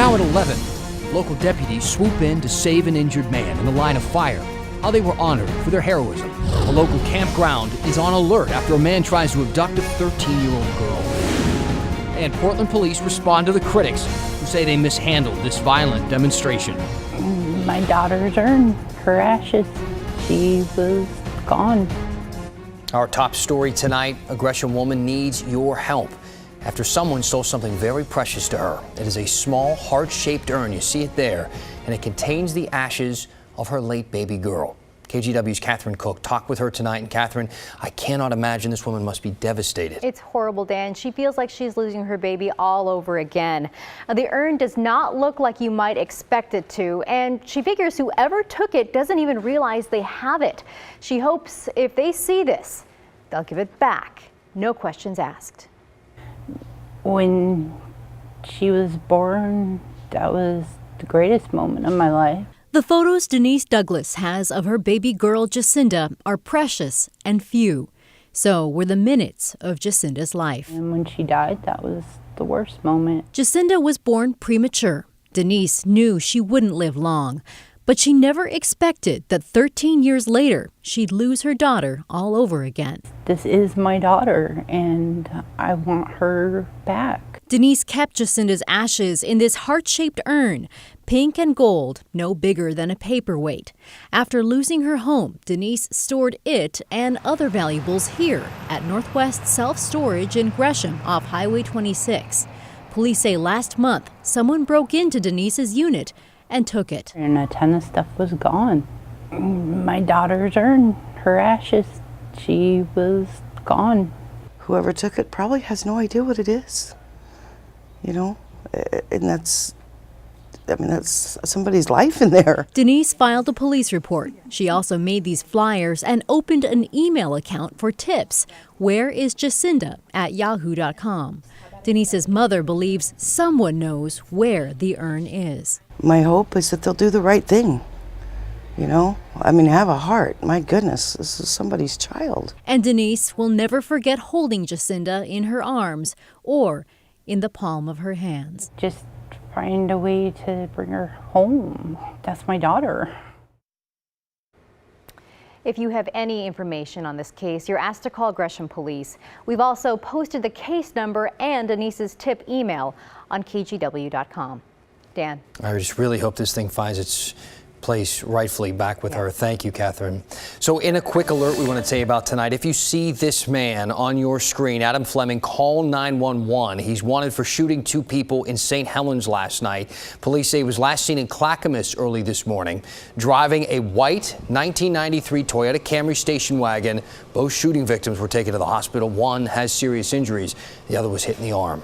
Now at 11, local deputies swoop in to save an injured man in the line of fire. How they were honored for their heroism. A local campground is on alert after a man tries to abduct a 13-year-old girl. And Portland police respond to the critics who say they mishandled this violent demonstration. My daughter's earned her ashes. She was gone. Our top story tonight, a Gresham woman needs your help after someone stole something very precious to her. It is a small, heart-shaped urn. You see it there, and it contains the ashes of her late baby girl. KGW's Catherine Cook talked with her tonight, and Catherine, I cannot imagine this woman must be devastated. It's horrible, Dan. She feels like she's losing her baby all over again. The urn does not look like you might expect it to, and she figures whoever took it doesn't even realize they have it. She hopes if they see this, they'll give it back. No questions asked. When she was born, that was the greatest moment of my life. The photos Denise Douglas has of her baby girl Jacinda are precious and few. So were the minutes of Jacinda's life. And when she died, that was the worst moment. Jacinda was born premature. Denise knew she wouldn't live long, but she never expected that 13 years later, she'd lose her daughter all over again. This is my daughter, and I want her back. Denise kept Jacinda's ashes in this heart-shaped urn, pink and gold, no bigger than a paperweight. After losing her home, Denise stored it and other valuables here at Northwest Self-Storage in Gresham off Highway 26. Police say last month, someone broke into Denise's unit and took it. And a ton of stuff was gone. My daughter's urn, her ashes, she was gone. Whoever took it probably has no idea what it is, you know, and that's somebody's life in there. Denise filed a police report. She also made these flyers and opened an email account for tips. Where is Jacinda@yahoo.com. Denise's mother believes someone knows where the urn is. My hope is that they'll do the right thing. You know, I mean, have a heart. My goodness, this is somebody's child. And Denise will never forget holding Jacinda in her arms or in the palm of her hands. Just find a way to bring her home. That's my daughter. If you have any information on this case, you're asked to call Gresham Police. We've also posted the case number and Denise's tip email on KGW.com. Dan. I just really hope this thing finds its place rightfully back with her. Thank you, Catherine. So in a quick alert we want to tell you about tonight, if you see this man on your screen, Adam Fleming, call 911. He's wanted for shooting two people in St. Helens last night. Police say he was last seen in Clackamas early this morning, driving a white 1993 Toyota Camry station wagon. Both shooting victims were taken to the hospital. One has serious injuries. The other was hit in the arm.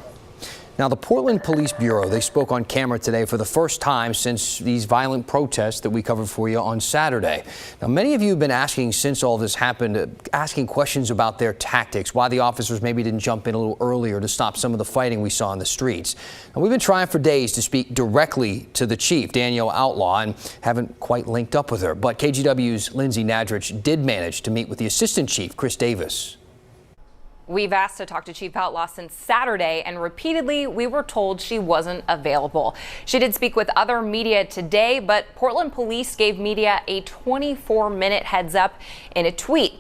Now, the Portland Police Bureau, they spoke on camera today for the first time since these violent protests that we covered for you on Saturday. Now, many of you have been asking since all this happened, asking questions about their tactics, why the officers maybe didn't jump in a little earlier to stop some of the fighting we saw in the streets. And we've been trying for days to speak directly to the chief, Danielle Outlaw, and haven't quite linked up with her. But KGW's Lindsay Nadrich did manage to meet with the assistant chief, Chris Davis. We've asked to talk to Chief Outlaw since Saturday, and repeatedly we were told she wasn't available. She did speak with other media today, but Portland police gave media a 24-minute heads up in a tweet.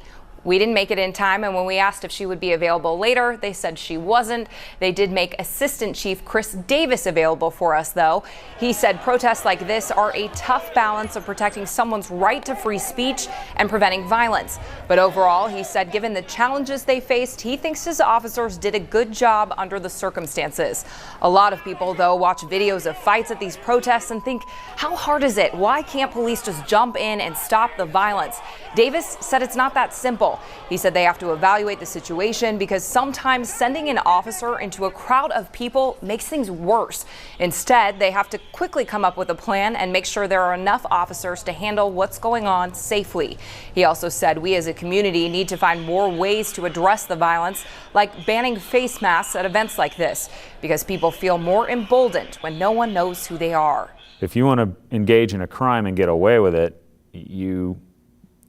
We didn't make it in time, and when we asked if she would be available later, they said she wasn't. They did make Assistant Chief Chris Davis available for us, though. He said protests like this are a tough balance of protecting someone's right to free speech and preventing violence. But overall, he said given the challenges they faced, he thinks his officers did a good job under the circumstances. A lot of people, though, watch videos of fights at these protests and think, how hard is it? Why can't police just jump in and stop the violence? Davis said it's not that simple. He said they have to evaluate the situation because sometimes sending an officer into a crowd of people makes things worse. Instead, they have to quickly come up with a plan and make sure there are enough officers to handle what's going on safely. He also said we as a community need to find more ways to address the violence, like banning face masks at events like this, because people feel more emboldened when no one knows who they are. If you want to engage in a crime and get away with it, you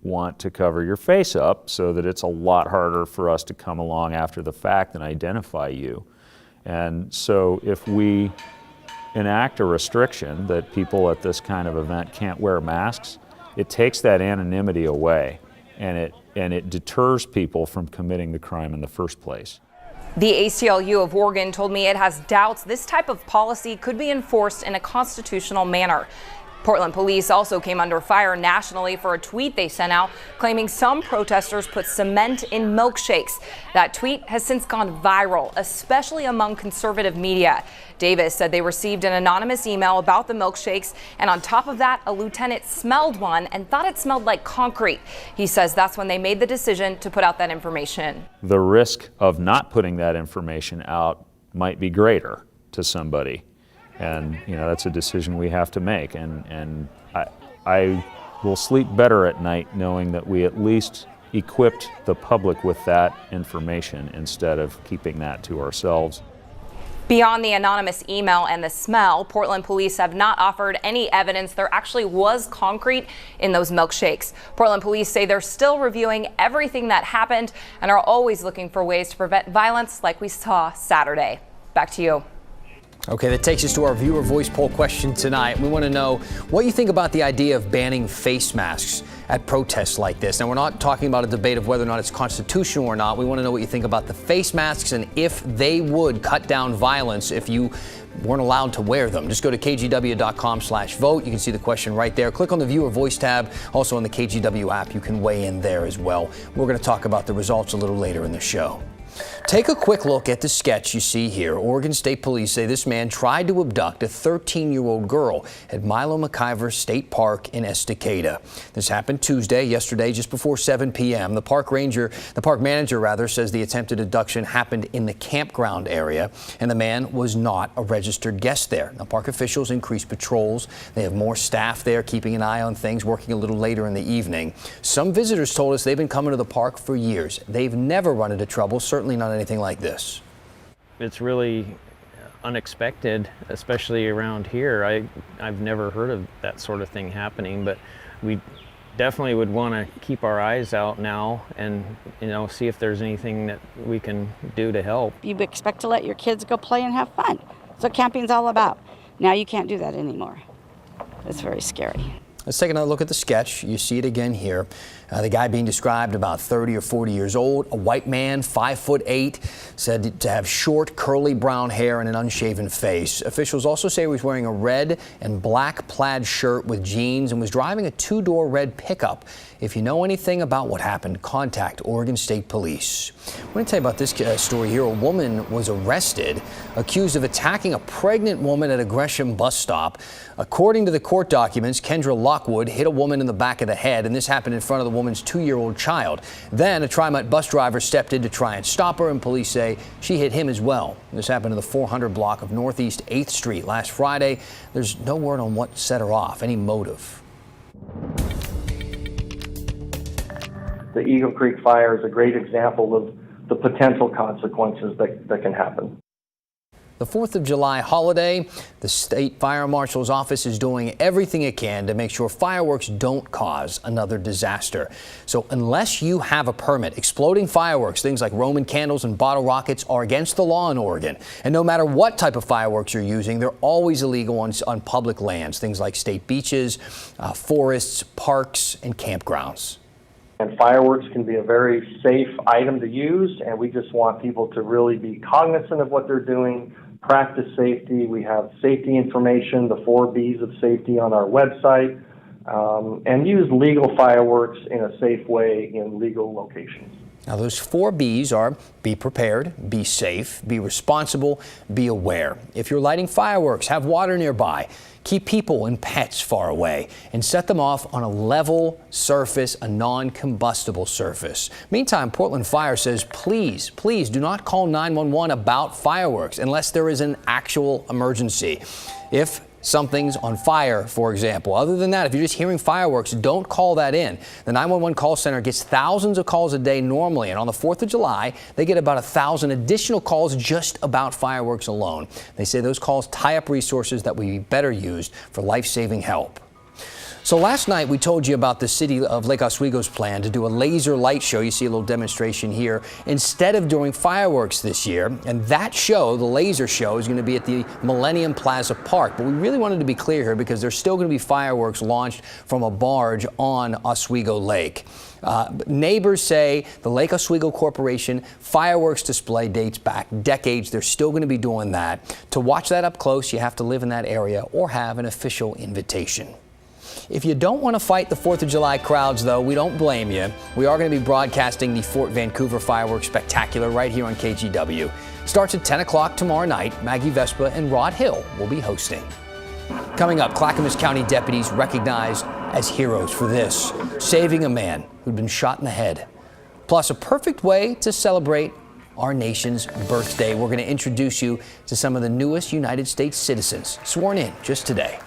want to cover your face up so that it's a lot harder for us to come along after the fact and identify you. And so if we enact a restriction that people at this kind of event can't wear masks, it takes that anonymity away, and it deters people from committing the crime in the first place. The ACLU of Oregon told me it has doubts this type of policy could be enforced in a constitutional manner. Portland police also came under fire nationally for a tweet they sent out claiming some protesters put cement in milkshakes. That tweet has since gone viral, especially among conservative media. Davis said they received an anonymous email about the milkshakes, and on top of that, a lieutenant smelled one and thought it smelled like concrete. He says that's when they made the decision to put out that information. The risk of not putting that information out might be greater to somebody. And, that's a decision we have to make. And I will sleep better at night knowing that we at least equipped the public with that information instead of keeping that to ourselves. Beyond the anonymous email and the smell, Portland police have not offered any evidence there actually was concrete in those milkshakes. Portland police say they're still reviewing everything that happened and are always looking for ways to prevent violence like we saw Saturday. Back to you. Okay, that takes us to our viewer voice poll question tonight. We want to know what you think about the idea of banning face masks at protests like this. Now, we're not talking about a debate of whether or not it's constitutional or not. We want to know what you think about the face masks and if they would cut down violence if you weren't allowed to wear them. Just go to kgw.com/vote. You can see the question right there. Click on the viewer voice tab. Also on the KGW app, you can weigh in there as well. We're going to talk about the results a little later in the show. Take a quick look at the sketch you see here. Oregon State Police say this man tried to abduct a 13-year-old girl at Milo McIver State Park in Estacada. This happened Tuesday, yesterday, just before 7 p.m. The park manager says the attempted abduction happened in the campground area, and the man was not a registered guest there. Now, park officials increased patrols. They have more staff there keeping an eye on things, working a little later in the evening. Some visitors told us they've been coming to the park for years. They've never run into trouble, certainly not anything like this. It's really unexpected, especially around here. I've never heard of that sort of thing happening, but we definitely would want to keep our eyes out now and see if there's anything that we can do to help. You expect to let your kids go play and have fun. That's what camping's all about. Now you can't do that anymore. It's very scary. Let's take another look at the sketch. You see it again here. The guy being described about 30 or 40 years old, a white man, 5'8", said to have short, curly brown hair and an unshaven face. Officials also say he was wearing a red and black plaid shirt with jeans and was driving a two-door red pickup. If you know anything about what happened, contact Oregon State Police. I want to tell you about this story here. A woman was arrested, accused of attacking a pregnant woman at a Gresham bus stop. According to the court documents, Kendra Lockwood hit a woman in the back of the head, and this happened in front of the woman's 2-year-old child. Then a TriMet bus driver stepped in to try and stop her, and police say she hit him as well. This happened in the 400 block of Northeast 8th Street last Friday. There's no word on what set her off, any motive. The Eagle Creek fire is a great example of the potential consequences that can happen. The 4th of July holiday, the state fire marshal's office is doing everything it can to make sure fireworks don't cause another disaster. So unless you have a permit, exploding fireworks, things like Roman candles and bottle rockets, are against the law in Oregon. And no matter what type of fireworks you're using, they're always illegal on public lands, things like state beaches, forests, parks, and campgrounds. And fireworks can be a very safe item to use, and we just want people to really be cognizant of what they're doing, practice safety. We have safety information, the 4 B's of safety on our website, and use legal fireworks in a safe way in legal locations. Now, those 4 B's are be prepared, be safe, be responsible, be aware. If you're lighting fireworks, have water nearby, keep people and pets far away, and set them off on a level surface, a non-combustible surface. Meantime, Portland Fire says, please do not call 911 about fireworks unless there is an actual emergency. If something's on fire, for example. Other than that, if you're just hearing fireworks, don't call that in. The 911 call center gets thousands of calls a day normally, and on the 4th of July, they get about 1,000 additional calls just about fireworks alone. They say those calls tie up resources that would be better used for life-saving help. So last night we told you about the city of Lake Oswego's plan to do a laser light show. You see a little demonstration here instead of doing fireworks this year. And that show, the laser show, is going to be at the Millennium Plaza Park. But we really wanted to be clear here because there's still going to be fireworks launched from a barge on Oswego Lake. Neighbors say the Lake Oswego Corporation fireworks display dates back decades. They're still going to be doing that. To watch that up close, you have to live in that area or have an official invitation. If you don't want to fight the 4th of July crowds, though, we don't blame you. We are going to be broadcasting the Fort Vancouver Fireworks Spectacular right here on KGW. Starts at 10 o'clock tomorrow night. Maggie Vespa and Rod Hill will be hosting. Coming up, Clackamas County deputies recognized as heroes for this, saving a man who'd been shot in the head. Plus, a perfect way to celebrate our nation's birthday. We're going to introduce you to some of the newest United States citizens sworn in just today.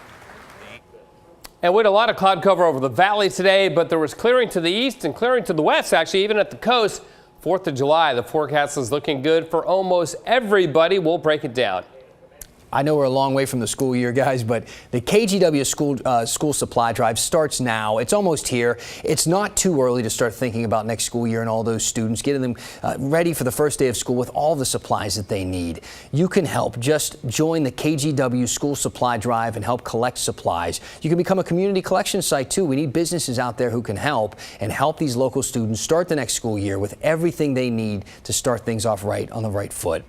And we had a lot of cloud cover over the valley today, but there was clearing to the east and clearing to the west, actually, even at the coast. 4th of July, the forecast is looking good for almost everybody. We'll break it down. I know we're a long way from the school year, guys, but the KGW school supply drive starts now. It's almost here. It's not too early to start thinking about next school year and all those students, getting them ready for the first day of school with all the supplies that they need. You can help. Just join the KGW school supply drive and help collect supplies. You can become a community collection site, too. We need businesses out there who can help and help these local students start the next school year with everything they need to start things off right on the right foot.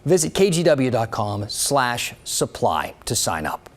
Visit kgw.com/supply to sign up.